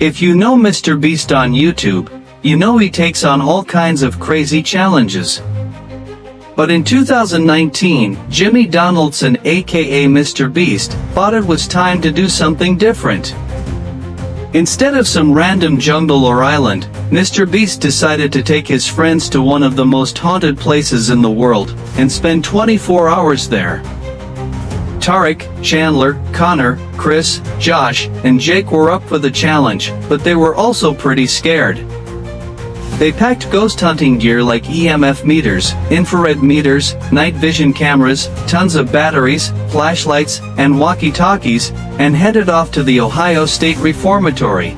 If you know MrBeast on YouTube, you know he takes on all kinds of crazy challenges. But in 2019, Jimmy Donaldson aka MrBeast thought it was time to do something different. Instead of some random jungle or island, MrBeast decided to take his friends to one of the most haunted places in the world, and spend 24 hours there. Tarek, Chandler, Connor, Chris, Josh, and Jake were up for the challenge, but they were also pretty scared. They packed ghost hunting gear like EMF meters, infrared meters, night vision cameras, tons of batteries, flashlights, and walkie-talkies, and headed off to the Ohio State Reformatory.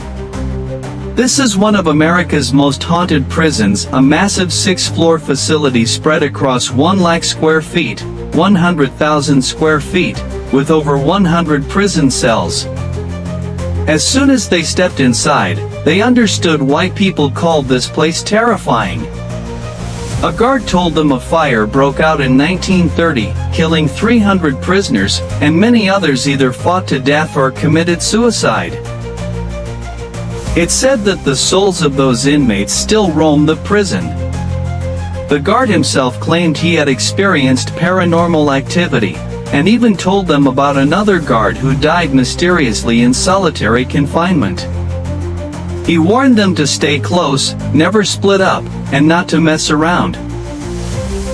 This is one of America's most haunted prisons, a massive 6-floor facility spread across 1 lakh square feet, 100,000 square feet, with over 100 prison cells. As soon as they stepped inside, they understood why people called this place terrifying. A guard told them a fire broke out in 1930, killing 300 prisoners, and many others either fought to death or committed suicide. It's said that the souls of those inmates still roam the prison. The guard himself claimed he had experienced paranormal activity, and even told them about another guard who died mysteriously in solitary confinement. He warned them to stay close, never split up, and not to mess around.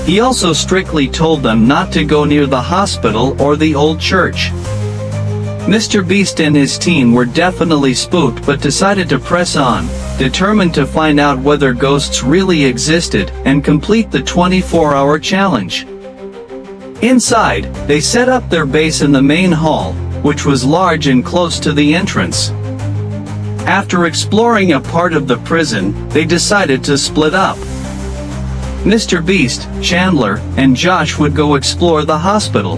He also strictly told them not to go near the hospital or the old church. MrBeast and his team were definitely spooked but decided to press on, determined to find out whether ghosts really existed and complete the 24-hour challenge. Inside, they set up their base in the main hall, which was large and close to the entrance. After exploring a part of the prison, they decided to split up. MrBeast, Chandler, and Josh would go explore the hospital.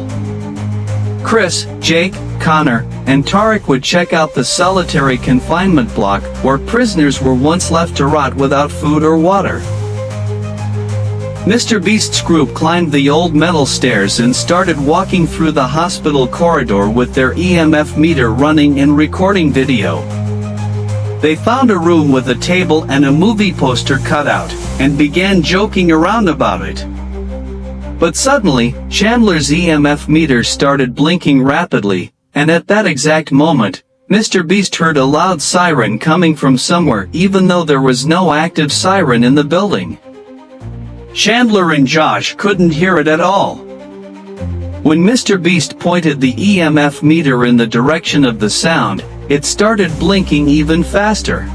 Chris, Jake, Connor, and Tarek would check out the solitary confinement block, where prisoners were once left to rot without food or water. MrBeast's group climbed the old metal stairs and started walking through the hospital corridor with their EMF meter running and recording video. They found a room with a table and a movie poster cut out, and began joking around about it. But suddenly, Chandler's EMF meter started blinking rapidly, and at that exact moment, MrBeast heard a loud siren coming from somewhere even though there was no active siren in the building. Chandler and Josh couldn't hear it at all. When MrBeast pointed the EMF meter in the direction of the sound, it started blinking even faster.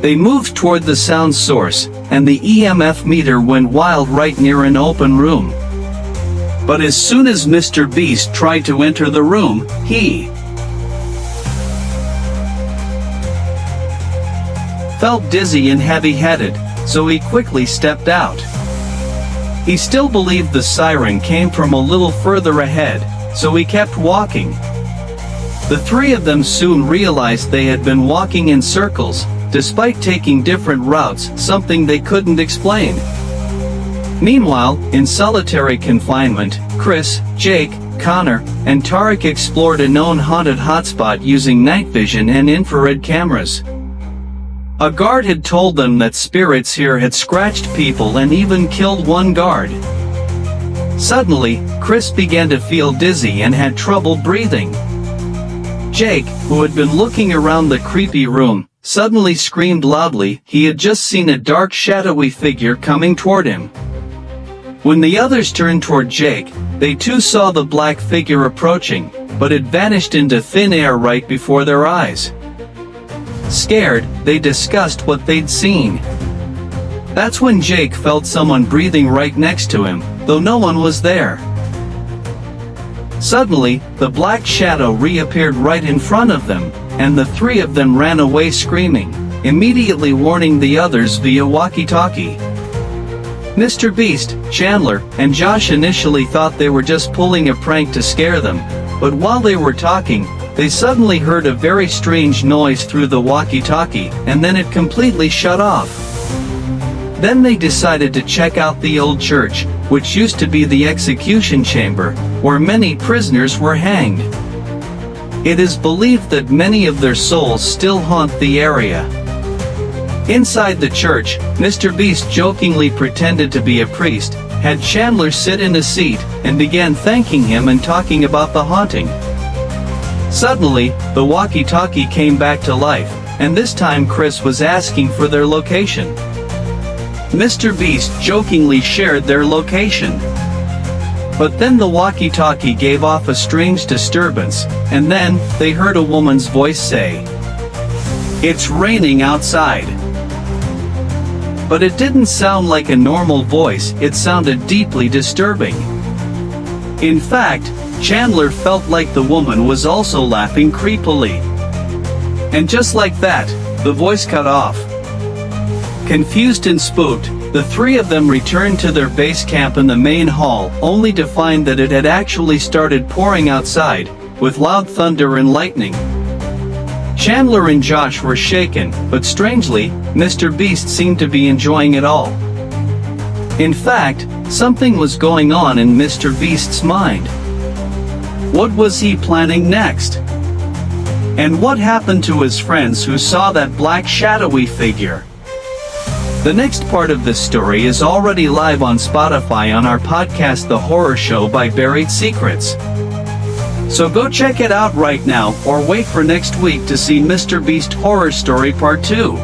They moved toward the sound source, and the EMF meter went wild right near an open room. But as soon as MrBeast tried to enter the room, he felt dizzy and heavy-headed, so he quickly stepped out. He still believed the siren came from a little further ahead, so he kept walking. The three of them soon realized they had been walking in circles, despite taking different routes, something they couldn't explain. Meanwhile, in solitary confinement, Chris, Jake, Connor, and Tarek explored a known haunted hotspot using night vision and infrared cameras. A guard had told them that spirits here had scratched people and even killed one guard. Suddenly, Chris began to feel dizzy and had trouble breathing. Jake, who had been looking around the creepy room, suddenly screamed loudly. He had just seen a dark shadowy figure coming toward him. When the others turned toward Jake, they too saw the black figure approaching, but it vanished into thin air right before their eyes. Scared, they discussed what they'd seen. That's when Jake felt someone breathing right next to him, though no one was there. Suddenly, the black shadow reappeared right in front of them, and the three of them ran away screaming, immediately warning the others via walkie-talkie. MrBeast, Chandler, and Josh initially thought they were just pulling a prank to scare them, but while they were talking, they suddenly heard a very strange noise through the walkie-talkie, and then it completely shut off. Then they decided to check out the old church, which used to be the execution chamber, where many prisoners were hanged. It is believed that many of their souls still haunt the area. Inside the church, MrBeast jokingly pretended to be a priest, had Chandler sit in a seat, and began thanking him and talking about the haunting. Suddenly, the walkie-talkie came back to life, and this time Chris was asking for their location. MrBeast jokingly shared their location. But then the walkie-talkie gave off a strange disturbance, and then, they heard a woman's voice say, "It's raining outside." But it didn't sound like a normal voice, it sounded deeply disturbing. In fact, Chandler felt like the woman was also laughing creepily. And just like that, the voice cut off. Confused and spooked, the three of them returned to their base camp in the main hall, only to find that it had actually started pouring outside, with loud thunder and lightning. Chandler and Josh were shaken, but strangely, MrBeast seemed to be enjoying it all. In fact, something was going on in MrBeast's mind. What was he planning next? And what happened to his friends who saw that black shadowy figure? The next part of this story is already live on Spotify on our podcast The Horror Show by Buried Secrets. So go check it out right now, or wait for next week to see MrBeast Horror Story Part 2.